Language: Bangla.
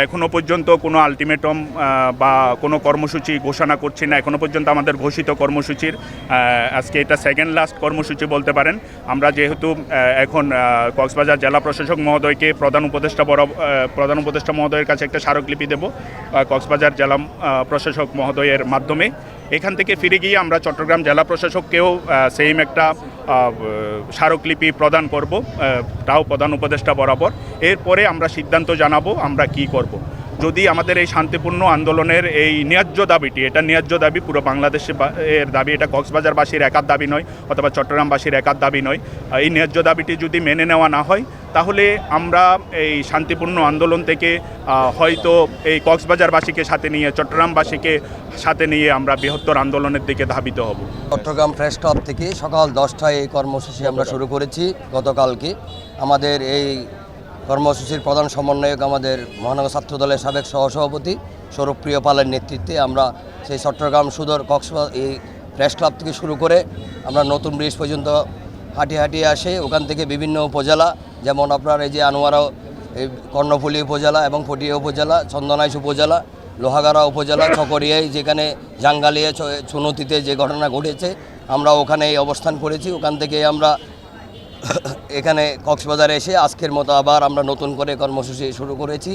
এখনো পর্যন্ত কোনো আলটিমেটাম বা কোনো কর্মসূচি ঘোষণা করছি না। এখনো পর্যন্ত আমাদের ঘোষিত কর্মসূচির আজকে এটা সেকেন্ড লাস্ট কর্মসূচি বলতে পারেন। আমরা যেহেতু এখন কক্সবাজার জেলা প্রশাসক মহোদয়কে প্রধান উপদেষ্টা মহোদয়ের কাছে একটা স্মারকলিপি দেব কক্সবাজার জেলা প্রশাসক মহোদয়ের মাধ্যমে। এখান থেকে ফিরে গিয়ে আমরা চট্টগ্রাম জেলা প্রশাসককেও সেম একটা স্মারকলিপি প্রদান করব, তাও প্রধান উপদেষ্টা বরাবর। এরপরে আমরা সিদ্ধান্ত জানাবো আমরা কি করব। যদি আমাদের এই শান্তিপূর্ণ আন্দোলনের এই ন্যায্য দাবিটি, এটা ন্যায্য দাবি, পুরো বাংলাদেশের এর দাবি, এটা কক্সবাজারবাসীর একার দাবি নয় অথবা চট্টগ্রামবাসীর একার দাবি নয়। এই ন্যায্য দাবিটি যদি মেনে নেওয়া না হয় তাহলে আমরা এই শান্তিপূর্ণ আন্দোলন থেকে হয়তো এই কক্সবাজারবাসীকে সাথে নিয়ে চট্টগ্রামবাসীকে সাথে নিয়ে আমরা বৃহত্তর আন্দোলনের দিকে ধাবিত হব। চট্টগ্রাম প্রেস ক্লাব থেকে সকাল 10টায় এই কর্মসূচি আমরা শুরু করেছি গতকালকে। আমাদের এই কর্মসূচির প্রধান সমন্বয়ক আমাদের মহানগর ছাত্রদলের সাবেক সহসভাপতি সৌরভপ্রিয় পালের নেতৃত্বে আমরা সেই চট্টগ্রাম সদর কক্সবাজার এই প্রেস ক্লাব থেকে শুরু করে আমরা নতুন ব্রিজ পর্যন্ত হাঁটিয়ে আসে। ওখান থেকে বিভিন্ন উপজেলা, যেমন আপনার এই যে আনোয়ারা, এই কর্ণফুলী উপজেলা এবং পটিয়া উপজেলা, চন্দনাইশ উপজেলা, লোহাগাড়া উপজেলা, চকরিয়ায় যেখানে জাঙ্গালিয়া চুনতিতে যে ঘটনা ঘটেছে আমরা ওখানে অবস্থান করেছি। ওখান থেকে আমরা এখানে কক্সবাজারে এসে আজকের মতো আবার আমরা নতুন করে কর্মসূচি শুরু করেছি।